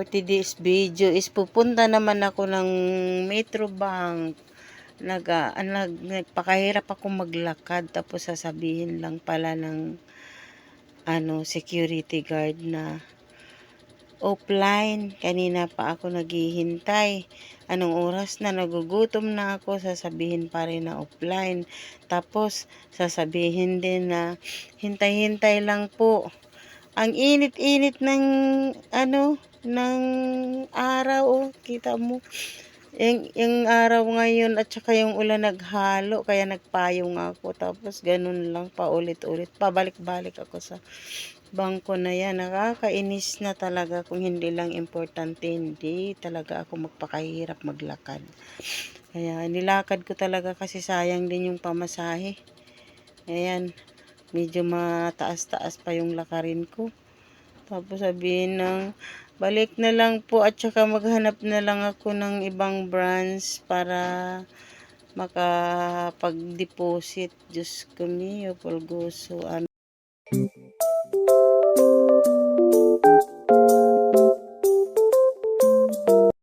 for today's video is pupunta naman ako ng Metrobank. Nagpakahirap ako maglakad tapos sasabihin lang pala ng security guard na offline. Kanina pa ako naghihintay. Anong oras na, nagugutom na ako, sasabihin pa rin na offline. Tapos sasabihin din na hintay-hintay lang po. Ang init-init ng ng araw, kita mo. Yung araw ngayon at saka yung ulan naghalo, kaya nagpayong ako. Tapos ganun lang, paulit-ulit. Pabalik-balik ako sa bangko na yan. Nakakainis na talaga. Kung hindi lang importante, hindi talaga ako magpakahirap maglakad. Kaya nilakad ko talaga kasi sayang din yung pamasahe. Ayan, medyo mataas-taas pa yung lakarin ko. Tapos sabihin ng balik na lang po at saka maghanap na lang ako ng ibang branch para makapag-deposit. Diyos ko mio, Pulgoso.